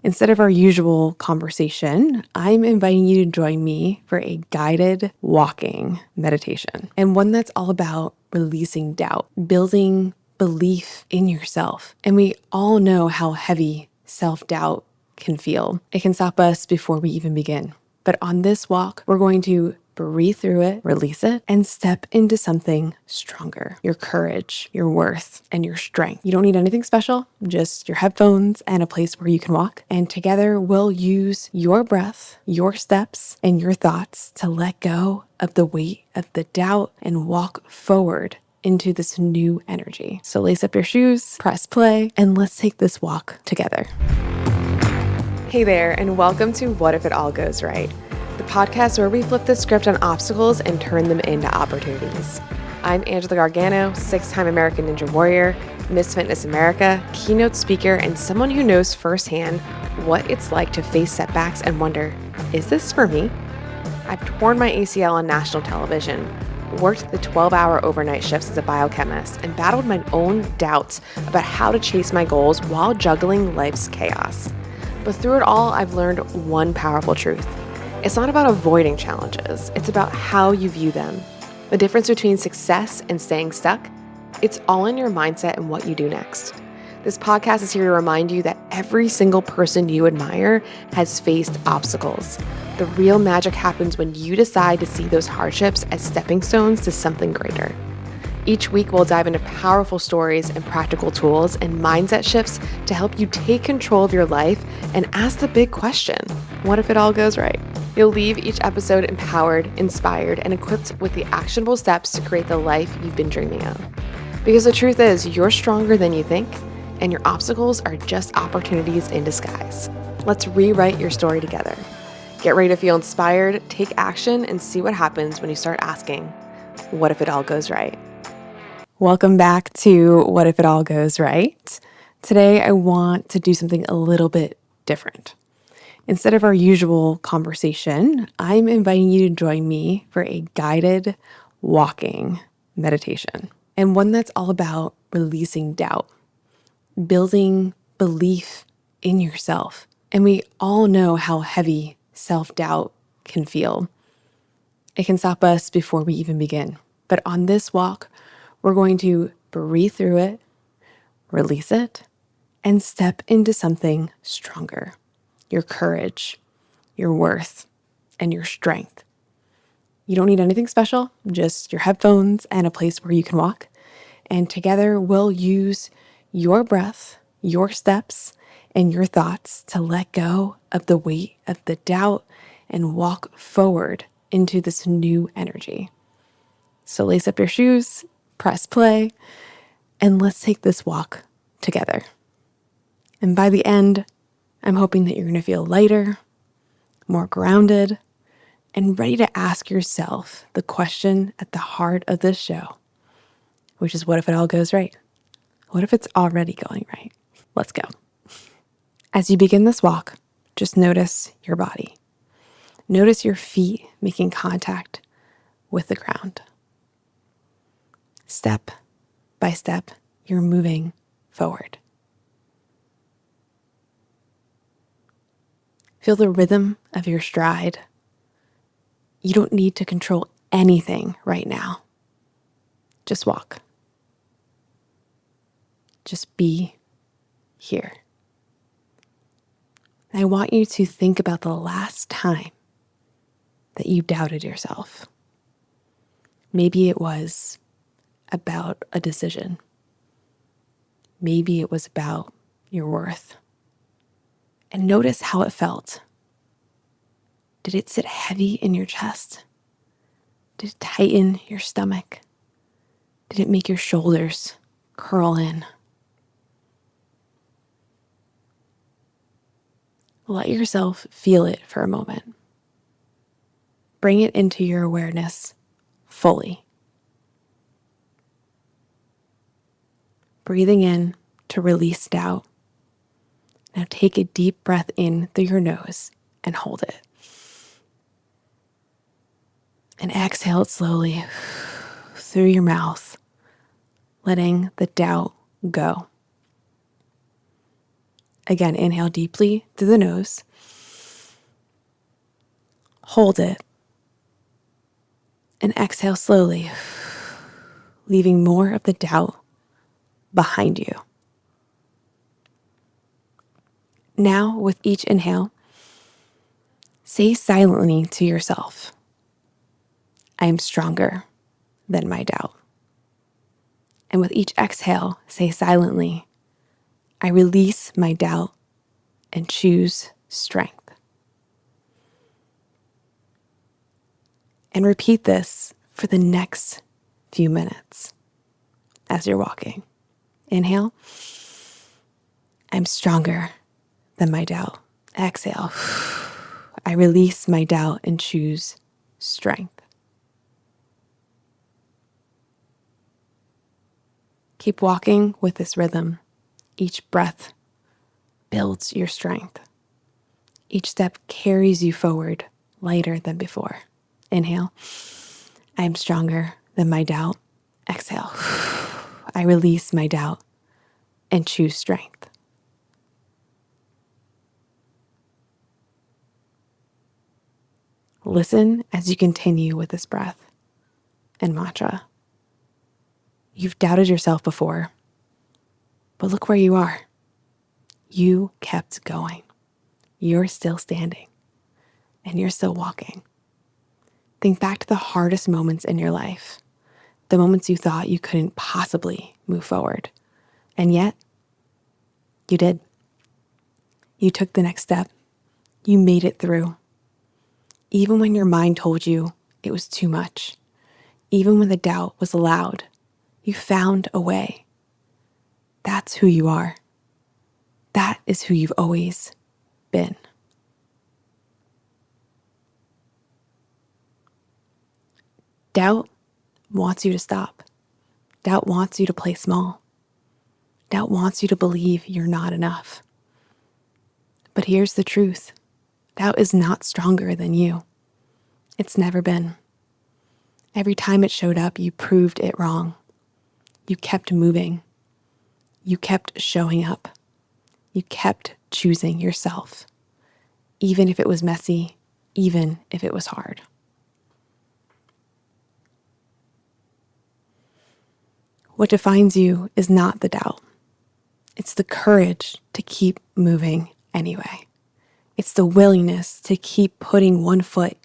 Instead of our usual conversation, I'm inviting you to join me for a guided walking meditation, and one that's all about releasing doubt, building belief in yourself. And we all know how heavy self-doubt can feel. It can stop us before we even begin. But on this walk, we're going to breathe through it, release it, and step into something stronger. Your courage, your worth, and your strength. You don't need anything special, just your headphones and a place where you can walk. And together we'll use your breath, your steps, and your thoughts to let go of the weight of the doubt and walk forward into this new energy. So lace up your shoes, press play, and let's take this walk together. Hey there, and welcome to What If It All Goes Right, the podcast where we flip the script on obstacles and turn them into opportunities. I'm Angela Gargano, 6-time American Ninja Warrior, Miss Fitness America, keynote speaker, and someone who knows firsthand what it's like to face setbacks and wonder, is this for me? I've torn my ACL on national television, worked the 12-hour overnight shifts as a biochemist, and battled my own doubts about how to chase my goals while juggling life's chaos. But through it all, I've learned one powerful truth. It's not about avoiding challenges. It's about how you view them. The difference between success and staying stuck, it's all in your mindset and what you do next. This podcast is here to remind you that every single person you admire has faced obstacles. The real magic happens when you decide to see those hardships as stepping stones to something greater. Each week, we'll dive into powerful stories and practical tools and mindset shifts to help you take control of your life and ask the big question, what if it all goes right? You'll leave each episode empowered, inspired, and equipped with the actionable steps to create the life you've been dreaming of. Because the truth is, you're stronger than you think, and your obstacles are just opportunities in disguise. Let's rewrite your story together. Get ready to feel inspired, take action, and see what happens when you start asking, what if it all goes right? Welcome back to What If It All Goes Right. Today, I want to do something a little bit different. Instead of our usual conversation, I'm inviting you to join me for a guided walking meditation, and one that's all about releasing doubt, building belief in yourself. And we all know how heavy self-doubt can feel. It can stop us before we even begin. But on this walk, we're going to breathe through it, release it, and step into something stronger. Your courage, your worth, and your strength. You don't need anything special, just your headphones and a place where you can walk. And together we'll use your breath, your steps, and your thoughts to let go of the weight of the doubt and walk forward into this new energy. So lace up your shoes, press play, and let's take this walk together. And by the end, I'm hoping that you're going to feel lighter, more grounded, and ready to ask yourself the question at the heart of this show, which is, what if it all goes right? What if it's already going right? Let's go. As you begin this walk, just notice your body. Notice your feet making contact with the ground. Step by step, you're moving forward. Feel the rhythm of your stride. You don't need to control anything right now. Just walk. Just be here. I want you to think about the last time that you doubted yourself. Maybe it was about a decision. Maybe it was about your worth. And notice how it felt. Did it sit heavy in your chest? Did it tighten your stomach? Did it make your shoulders curl in? Let yourself feel it for a moment. Bring it into your awareness fully. Breathing in to release doubt. Now take a deep breath in through your nose and hold it. And exhale it slowly through your mouth, letting the doubt go. Again, inhale deeply through the nose. Hold it. And exhale slowly, leaving more of the doubt behind you. Now, with each inhale, say silently to yourself, I am stronger than my doubt. And with each exhale, say silently, I release my doubt and choose strength. And repeat this for the next few minutes as you're walking. Inhale, I'm stronger than my doubt. Exhale, I release my doubt and choose strength. Keep walking with this rhythm. Each breath builds your strength. Each step carries you forward lighter than before. Inhale, I am stronger than my doubt. Exhale, I release my doubt and choose strength. Listen as you continue with this breath and mantra. You've doubted yourself before, but look where you are. You kept going. You're still standing, and you're still walking. Think back to the hardest moments in your life, the moments you thought you couldn't possibly move forward, and yet you did. You took the next step. You made it through. Even when your mind told you it was too much, even when the doubt was loud, you found a way. That's who you are. That is who you've always been. Doubt wants you to stop. Doubt wants you to play small. Doubt wants you to believe you're not enough. But here's the truth. Doubt is not stronger than you. It's never been. Every time it showed up, you proved it wrong. You kept moving. You kept showing up. You kept choosing yourself, even if it was messy, even if it was hard. What defines you is not the doubt. It's the courage to keep moving anyway. It's the willingness to keep putting one foot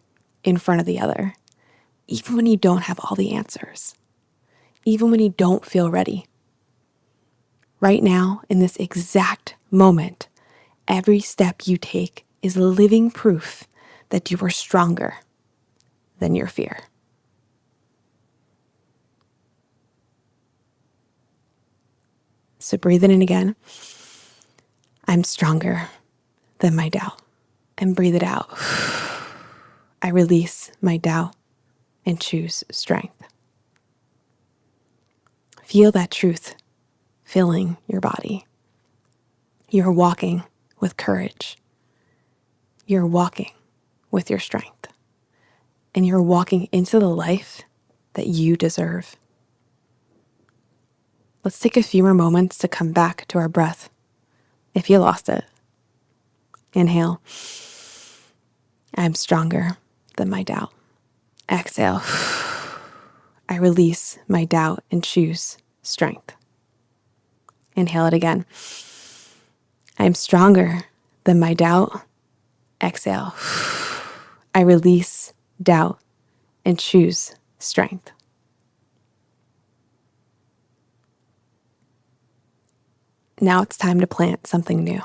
in front of the other, even when you don't have all the answers, even when you don't feel ready. Right now, in this exact moment, every step you take is living proof that you are stronger than your fear. So breathe it in again. I'm stronger than my doubt. And breathe it out. I release my doubt and choose strength. Feel that truth filling your body. You're walking with courage. You're walking with your strength. And you're walking into the life that you deserve. Let's take a few more moments to come back to our breath if you lost it. Inhale. I'm stronger than my doubt. Exhale. I release my doubt and choose strength. Inhale it again. I'm stronger than my doubt. Exhale. I release doubt and choose strength. Now it's time to plant something new.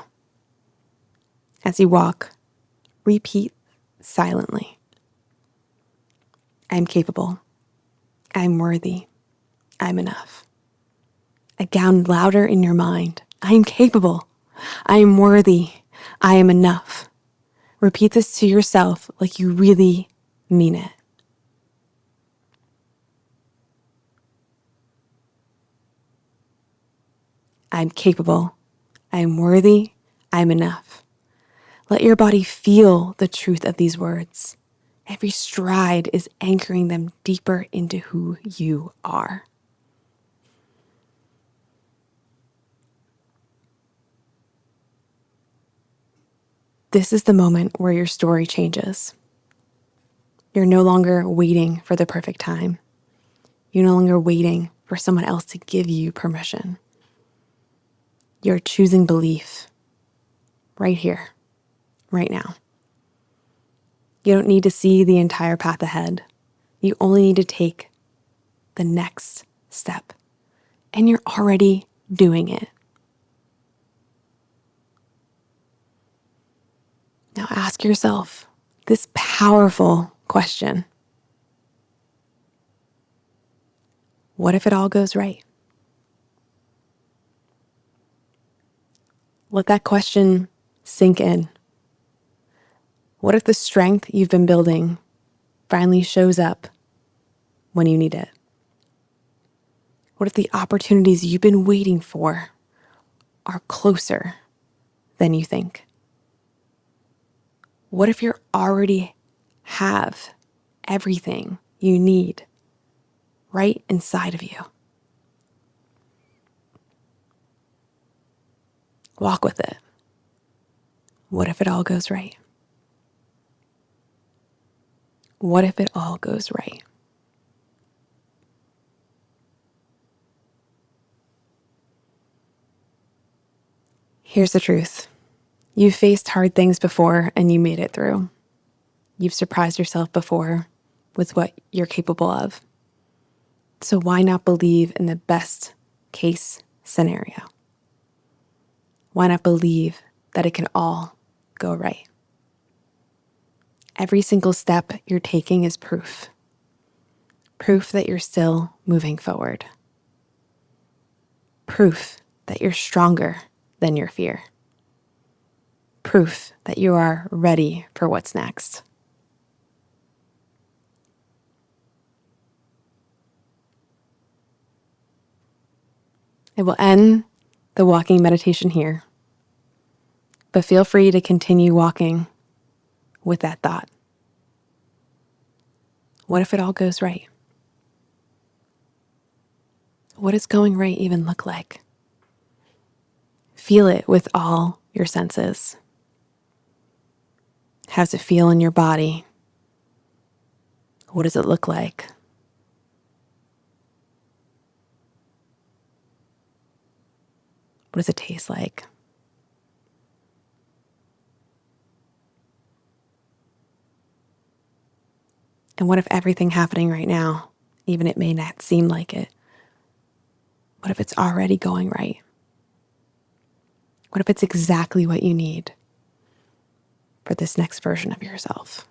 As you walk, repeat silently. I'm capable. I'm worthy. I'm enough. Again, louder in your mind. I am capable. I am worthy. I am enough. Repeat this to yourself like you really mean it. I'm capable. I'm worthy. I'm enough. Let your body feel the truth of these words. Every stride is anchoring them deeper into who you are. This is the moment where your story changes. You're no longer waiting for the perfect time. You're no longer waiting for someone else to give you permission. You're choosing belief right here, right now. You don't need to see the entire path ahead. You only need to take the next step. And you're already doing it. Now ask yourself this powerful question. What if it all goes right? Let that question sink in. What if the strength you've been building finally shows up when you need it? What if the opportunities you've been waiting for are closer than you think? What if you already have everything you need right inside of you? Walk with it. What if it all goes right? What if it all goes right? Here's the truth. You've faced hard things before and you made it through. You've surprised yourself before with what you're capable of. So why not believe in the best case scenario? Why not believe that it can all go right? Every single step you're taking is proof. Proof that you're still moving forward. Proof that you're stronger than your fear. Proof that you are ready for what's next. I will end the walking meditation here, but feel free to continue walking with that thought. What if it all goes right? What does going right even look like? Feel it with all your senses. How does it feel in your body? What does it look like? What does it taste like? And what if everything happening right now, even it may not seem like it, what if it's already going right? What if it's exactly what you need for this next version of yourself?